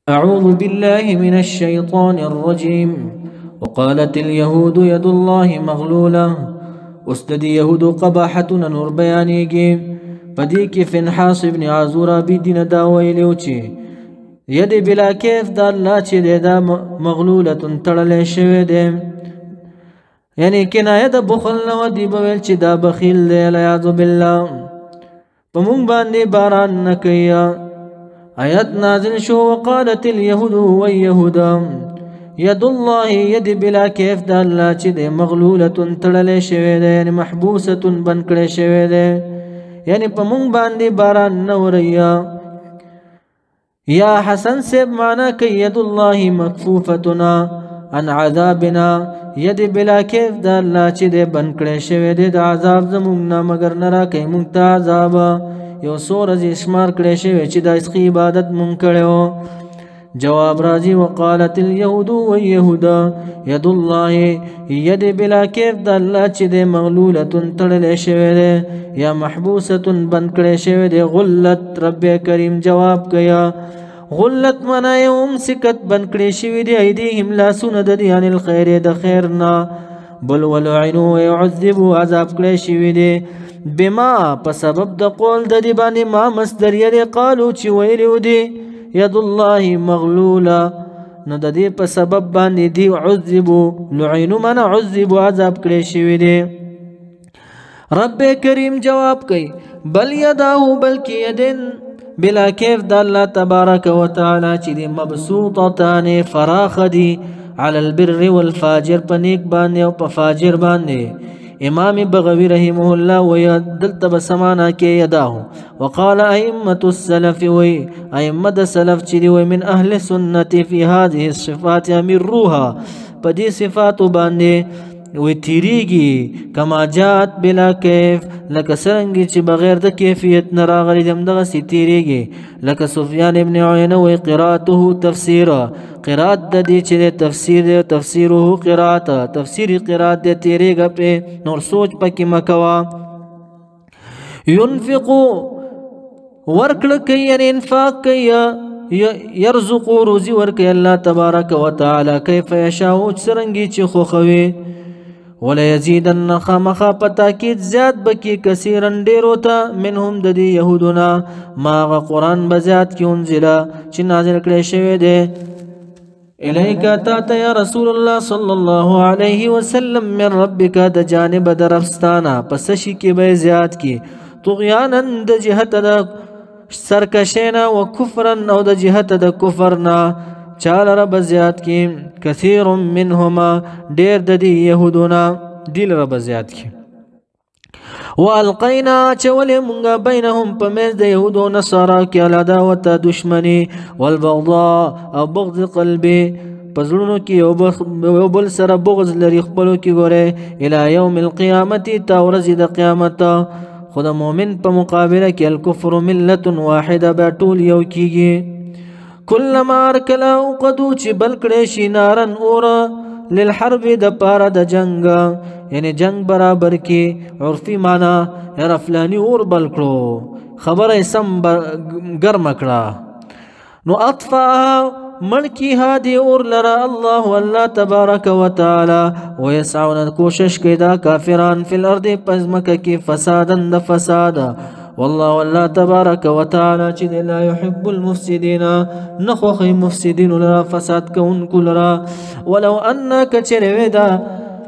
أعوذ بالله من الشيطان الرجيم. وقالت اليهود يد الله مغلولة. استدي يهود قباحتنا نور بيانيگي پدی کی فنحاس ابن عزورا بی دین دا ویلیو چی ید بلا کیف دا اللہ چی دے دا مغلولتن تڑلے شوی دے، یعنی کنایه دا بخل نو دی بویل چی دا بخیل دے لیعظو باللہ. پمون باندی باران نکیا آیت نازل شو وقالت اليهود واليهودا ید اللہ ید بلا کیف دا اللہ چی دے مغلولتن تڑلے شوی دے، یعنی محبوستن بنکڑے شوی دے، یعنی پمون باندی باران نوریا. یا حسن سیب معنی کہ ید اللہ مکفوفتنا عن عذابنا، ید بلا کیف دا اللہ چی دے بنکڑے شوی دے دا عذاب زمونگنا مگر نرا کئی مونگتا عذابا یو سور از اشمار کڑے شوی چی دا اس کی عبادت مونگ کڑے ہو. جواب راجی وقالت اليهود واليهودا ید اللہ ید بلا کیف دا اللہ چی دے مغلولتن تڑلے شوی دے یا محبوستن بنکڑے شوی دے. غلت رب کریم جواب کیا غلت منای امسکت بنکڑے شوی دے ایدیہم لا سند دی عن الخیر دا خیرنا، بل ولعنو عذبو عذاب کڑے شوی دے بما پسبب دا قول دا دی بانی ما مصدر ید قالو چی ویلیو دی ید اللہ مغلولا نو دا دی پسبب باندی دی عذبو لعنو من عذبو عذاب کڑے شوی دے. رب کریم جواب کئی بل یداہو بلکی یدن بلا کیف دا اللہ تبارک و تعالی چی دی مبسوطتان فراخ دی علی البر والفاجر پنیک باندے و پفاجر باندے. امام بغوی رحمه اللہ ویدلت بسمانا کے یداہو. وقال ائمت السلف وی ائمت السلف چی دی وی من اہل سنت فی هذه الصفات امروها پدی صفات باندے وی تیریگی کما جات بلا کیف لکا سرنگی چی بغیر دا کیفیت نراغلی دم دغا سی تیریگی. لکا سفیان ابن عینہ وی قرآتو تفسیر قرآت دا دی چی دے تفسیر دے تفسیرو قرآت تفسیری قرآت دے تیریگا پہ نور سوچ پاکی مکوا. ینفقو ورکل کئی یعنی انفاق کئی یرزقو روزی ورکی اللہ تبارک و تعالی کیف یشاو سرنگی چی خوخوی. وَلَيَزِيدَنَّ خَامَخَا پتاکید زیاد بکی کثیرن دیروتا منہم ددی یہودنا ماغا قرآن بزیاد کی انزلا چی نازل کرے شوی دے. الیکا تاتا یا رسول اللہ صلی اللہ علیہ وسلم من ربکا دا جانب درفستانا پسشی کی بے زیاد کی طغیانا دا جہت دا سرکشینا و کفرن او دا جہت دا کفرنا چال رب زیاد کی کثیر منہما دیر ددی یہودنا دیل رب زیاد کی. والقینا چولی منگا بینہم پمیز دا یہود و نصارا کی العداوت دشمنی والبغضاء او بغض قلبی پزلونو کی او بل سر بغض لریخبلو کی گورے الى یوم القیامتی تاورزی دا قیامتا. خدا مومن پا مقابلہ کی الکفر ملت واحد بیٹول یو کی گی. کلما ارکلا اوقدو چی بلکڑیشی نارن اورا للحرب دا پارا دا جنگا، یعنی جنگ برابر کی عرفی معنی یار افلانی اور بلکڑو خبر اسم گرم اکڑا نو اطفاها ملکی ہادی اور لرا اللہ تبارک و تعالی ویسعون کوشش کی دا کافران فی الارض پزمک کی فسادا دا فسادا. والله الله تبارك وتعالى چی لا يحب المفسدين نخوخي مفسدين لرا فساد كون كلرا. ولو أنك چروي دا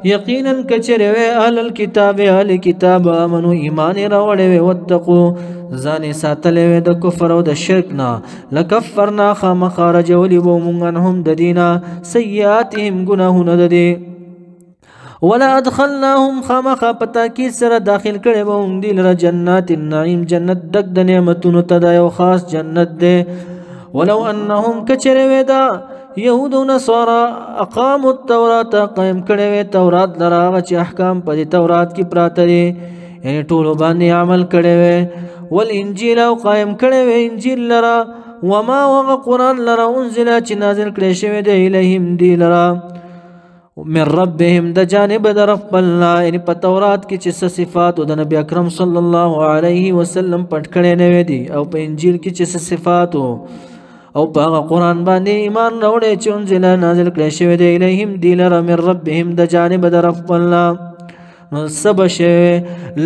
يقينا كچروي أهل الكتاب أهل كتاب آمنوا إيمان راوڑوي واتقوا زاني ساتلوي دا كفر و دا شركنا لكفرنا خام خارج ولبو منعنهم ددينا سيئاتهم گناهون ددي. ولا ادخلناهم خامخا پتاکی سر داخل کرے باؤں دیل را جنات النعیم جنت دک دا نعمتون تدا و خاص جنت دے. ولو انہم کچرے ویدا یہود و نصارا اقاموا التورات قائم کرے وی تورات لراغ چی احکام پا دی تورات کی پرات دے یعنی طولو باندی عمل کرے وی. والانجیل و قائم کرے وی انجیل لرا وما وغا قرآن لرا انزلا چی نازل کرے شوی دے الیہم دی لرا من ربهم دا جانب دا رفبلنا، یعنی پا تورات کی چس صفات دا نبی اکرم صلی اللہ علیہ وسلم پٹکڑے نوے دی او پا انجیل کی چس صفاتو او په هغه قرآن باندې ایمان راوړی چې انزل نازل کړی شوی دی الیهم دی لره من ربهم د جانب د رب خپلنا نو سبا شوی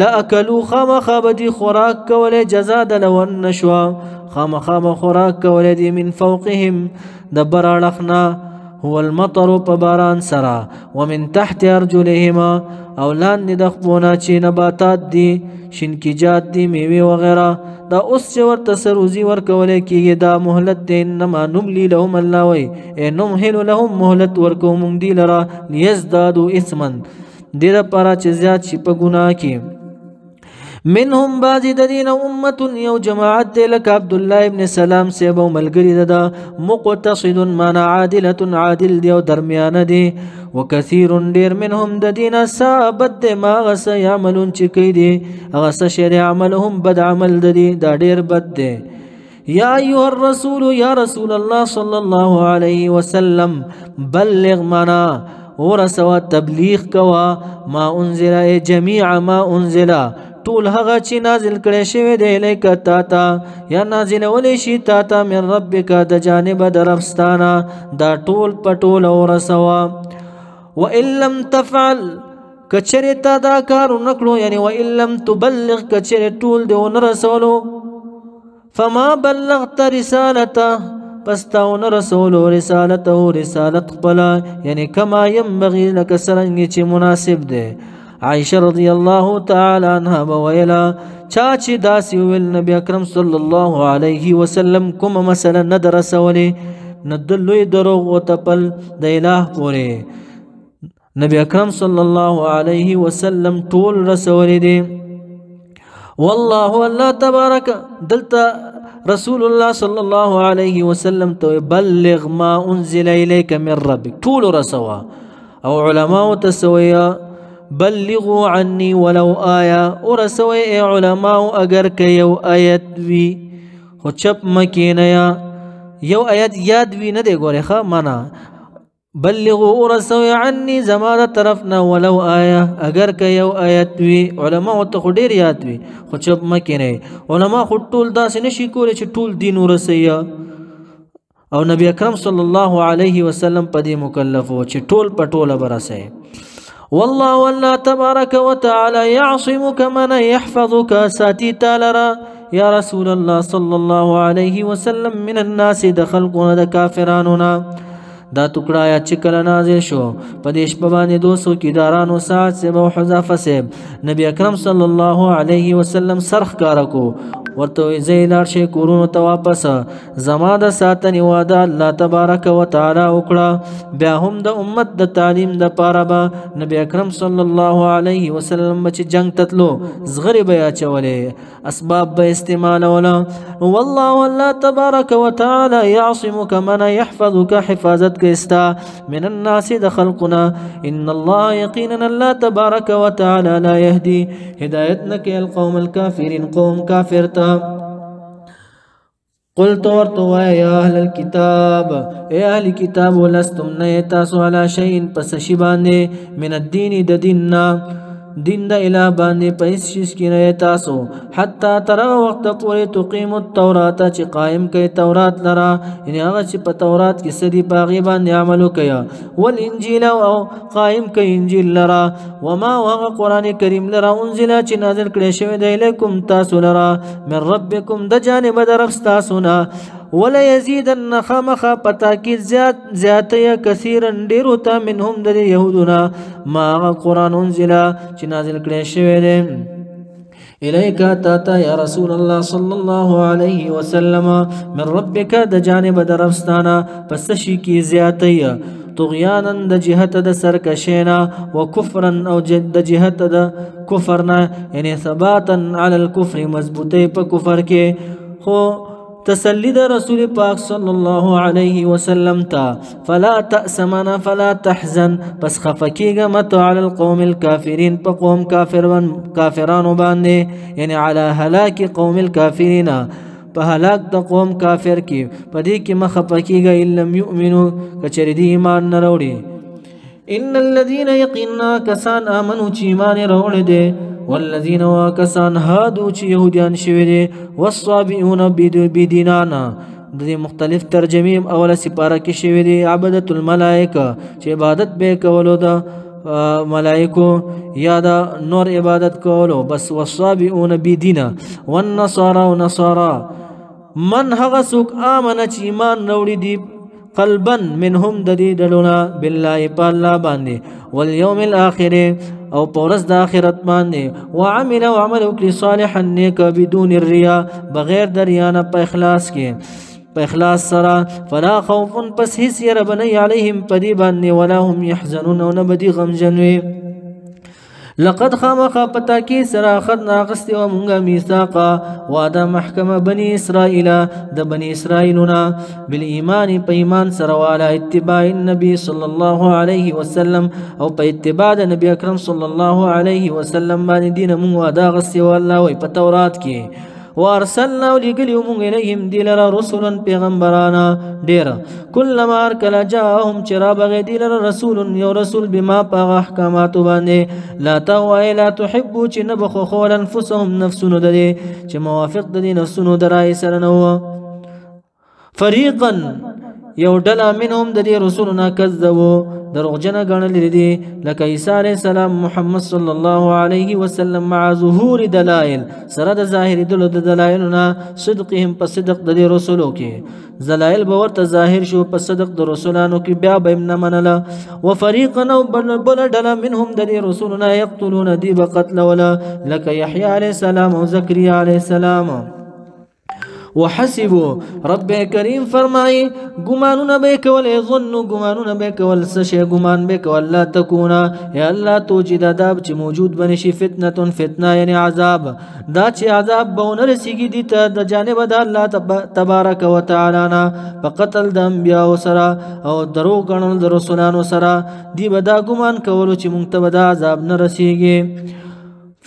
لأکلو خامخا به دی خوراک کولی جزا د لون نشوه خامخا به خوراک کولی دی من فوقهم د بر اړخ هو المطر په باران سره ومن تحت ارجلهما او لاندې د خپونه چې نباتات دي شنکجات دي میوې وغیره دا اوس چې ورته سروزي ورکولی کېږي دا مهلت دی انما نملي لهم الله وایي نمهل لهم مهلت ورکوو موږ دي لره لیزدادو اثما دې دپاره چې زیات شي په ګناه کې منهم بعضی د دین امت یو جماعت دی لکه عبدالله ابن سلام صاحب او ملګري ده مقتصد معنا عادلة عادل دی او درمیانه دی وکثیر ډیر منهم د دین ثابت دی ما هغه څه یعملون چې کوي دي هغه څه شی دی عملهم بد عمل د دي دا ډیر بد دی یا ایها الرسول یا رسول الله صلی الله علیه وسلم بلغ منا ورسوا تبلیغ کوا ما انزل جميع ما انزل ټول هغه چې نازل کړی شوی دی الیکه تا ته یا نازلولی شي تا ته من ربک د جانبه د ربستانه دا ټول په ټوله ورسوه وان لم تفعل کچرې تا دا کار ونه کړو یعنې وان لم تبلغ کچرې ټول دې ونه رسولو فما بلغت رسالته پس تا ونه رسولو رسالته رسالت خپله یعنې کما ینبغي لکه څرنګې چې مناسب دی عائشہ رضی الله تعالی عنها بویلا چا چې داسې ویل نبی اکرم صلی الله علیه وسلم کومه مسله نه ده رسولې نه د لوی دروغ وتپل د اله پورې نبی اکرم صلی الله علیه وسلم ټول رسولې دي والله الله تبارک دلته رسول الله صلی الله علیه وسلم ته بلغ ما انزل الیک من ربک ټول رسوا او علماء تسویا بلغوا عني ولو آیا ورسوي علماء اگر که یو آیت وی خو چپ مکینه یو آیت یاد وی نه دی ګوره ښه معنا بلغوا ورسوي عني زما د طرفنا ولو آیا اگر که یو آیت وی علماء ته خو ډیر یاد وی خو چپ مکینه علماء خو ټول داسې نشي کولی چې ټول دین ورسوي او نبی اکرم صلی الله علیه وسلم په دې مکلف و چې ټول په ټوله برسوي والله والله تبارك وتعالى يعصمك من يحفظك ساتي تالرا يا رسول الله صلى الله عليه وسلم من الناس دخلقنا د کافرانونا دا ټکړه یا چې کله نازل شو په دې شپه باندې 200 کیدارانو سعد سے او حذافه سے نبی اکرم صلی الله علیه وسلم سرخ کارکو ورته زیلار شي کورونو ته واپس زما د ساتنې واده الله تبارک وتعالى وکړه بیا هم د امت د تعلیم د پاره به نبی اکرم صلی الله علیه وسلم چې جنگ تتلو زغری بیا چولې اسباب به استعمال ولا والله والله تبارک وتعالى يعصمك من يحفظك حفاظت كستا من الناس دخلقنا ان الله يقينا الله تبارك وتعالى لا يهدي هدايتنا القوم الكافرين قوم كافر قلت ورتوا يا اهل الكتاب يا اهل الكتاب ولستم نيتاسو على شيء پس شی باندې من الدين د دیننا دین د اله باندې پیس شیش کې نه تاسو حتی تر وخت پورې تقیم التورات چې قائم کړي تورات لرا یعنی هغه چې په تورات کې سدي باغی باندې عمل وکیا والانجیل او قائم کړي انجیل لرا وما هغه قران کریم لرا انزل چې نازل کړي شوی دی الیکم تاسو لرا من ربکم د جانب درف تاسو نه ولا يزيدن خامخ پتاکید زیاته کثیرا ډیرو ته منهم د يهودنا ما قران انزل چې نازل کړي شوی دی الیک تا یا رسول الله صلی الله علیه وسلم من ربک د جانب درفستانا پس شي کی زیاته طغیانا د جهت د سرکشینا وکفرا او د جهت د کفرنا یعنی ثباتا علی الكفر مضبوطی په کفر کې خو تسلی د رسول پاک صلی الله علیه وسلم تا فلا تأسمنا فلا تحزن پس خفکیگا متو علی القوم الكافرین پا قوم کافرانو باندې یعنی علی هلاک قوم الكافرین پا هلاک د قوم کافر کی پا دی کی مخفکیگا ان لم یؤمنو کچر دی ایمان نروڑی ان الذين يقينا كسان امنوا چی ایمان روڑ دے والذین واکسان هادو چې یهودیان شوی دي والصابئون بدینانا د مختلف ترجمې اوله سپاره کې شوی دی عبادت الملائکه چې عبادت به کولو د ملائکو یا د نور عبادت کولو بس والصابئون بدینا والنصارى ونصارى من هغه څوک آمنه چې ایمان راوړي دي قلبا منهم د دې ډلونه بالله په الله باندې والیوم الاخر او پورس د آخرت باندې وعمل وکړي صالحا نیک بدون الریا بغیر د ریا نه په اخلاص کې په اخلاص سره فلا خوف پس هیڅ یره بنی علیهم پدی باندې ولا هم يحزنون او نه بدی غمجن وي لقد خامخا پتا کې سره اخذنا غستی و مونږه میثاقا وعده محکمه بنی اسرائیل د بنی اسرائیلنا بالایمان په ایمان سره والا اتباع النبي صلی الله علیه وسلم او په اتباع د نبی اکرم صلی الله علیه وسلم باندې دین مونږ واده غستی و الله وی په تورات کې وارسلنا ولګلیو مونږ الیهم دلرا رسولا پیغمبرانا ډیر کلما ارکل جاءهم چرابغ دلرا رسول یو رسول بما په احکامات باندې لا توای لا تحبوا چې نبخو خول انفسهم نفسونو د چې موافق د نفسونو درای سره نو فریقا یو ډله منهم د رسولنا کذبوا دروغجن غنل دي لکه عیسی علیہ السلام محمد صلی الله علیه وسلم مع ظهور دلائل سره د ظاهر دلایلنا صدقهم په صدق د رسولو کې دلایل به ورته ظاهر شو په صدق د رسولانو کې بیا به نه منله وفريقا بل ډله منهم د رسولنا يقتلون دي بقتل ولا لکه یحیی علیہ السلام او زکریا علیہ السلام وحسبوا رب کریم فرمای گمانونه به کول ظن گمانونه به کول سشه گمان به کول لا تکونا یا الله توجد عذاب چې موجود بنشي فتنه یعنی عذاب دا چې عذاب به ونرسیږي دي ته د جانب د الله تبارک وتعالى نه په قتل د انبیاء سره او درو غنل د رسولانو سره دی به دا ګمان کول چې مونږ ته به عذاب نه رسیږي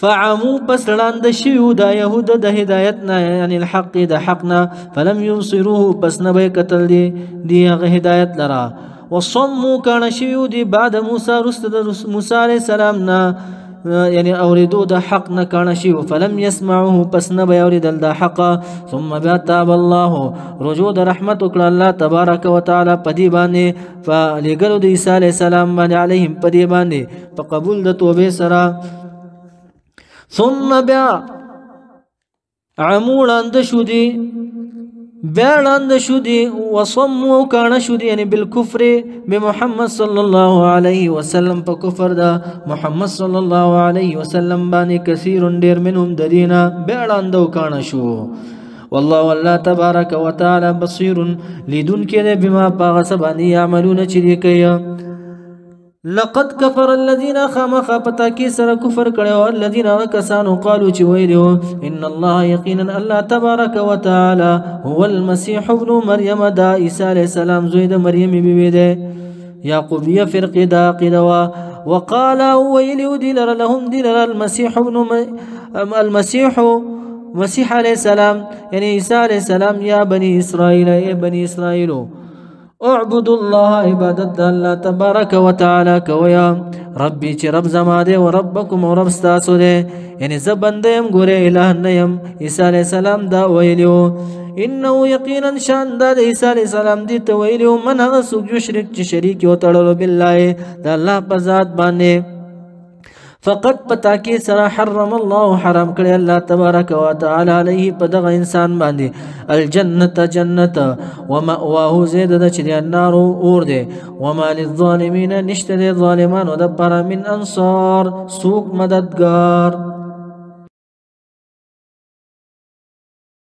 فعمو پس لاند شیو دا یهود د هدایت نه یعنی الحق د حقنا فلم ينصروه پس نه به قتل دی هغه هدایت لرا وصموا کان شیو دی بعد موسی رست د موسی علیہ السلام نه یعنی اوریدو د حق نه کان شیو فلم يسمعوه پس نه به اوریدل د حق ثم تاب الله رجوع د رحمت وکړه الله تبارک وتعالى پدی باندې فلګلو د عیسی علیہ السلام باندې علیهم پدی باندې په قبول د توبه سره ثم بیا عمولاند شدی بیالاند شدی وصمو کان شدی یعنی بالکفر بمحمد صلی الله علیه وسلم په کفر دا محمد صلی الله علیه وسلم باندې کثیر ډیر منهم ددینا بیالاند کان شو والله الله تبارک وتعالى بصیر لدن کده بما باغسبانی يعملون چدی کیا لقد كفر الذين خامخ پتاکی سره کفر کړو الذين کسانو قالوا چې ویلو ان الله یقینا الله تبارک وتعالى هو المسيح ابن مريم دا عیسی علیہ السلام زوی د مریم بیبی ده یعقوبیه فرقه دا قدوا وقال ویلو دلر لهم دلر المسيح ابن مسيح علیہ السلام یعنی عیسی علیہ السلام یا بنی اسرائیل ای بنی اسرائیل اعبدوا الله عبادت الله تبارك وتعالى كويا ربي چې رب زما ده او ربكم او رب تاسو ده یعنی زبندم ګوره الہ نیم عیسی علیہ السلام دا ویلو انه یقینا شان د عیسی علیہ السلام دی ته ویلو من هغه څوک شرک چې شریک یو تړلو بالله د الله په ذات باندې فقط پتاکی سره حرم الله حرام کړی الله تبارک وتعالى علیه په دغه انسان باندې الجنت جنت ومأواه زید د چې النار اور دی وما للظالمین نشته ظالمانو د پر من انصار سوق مددگار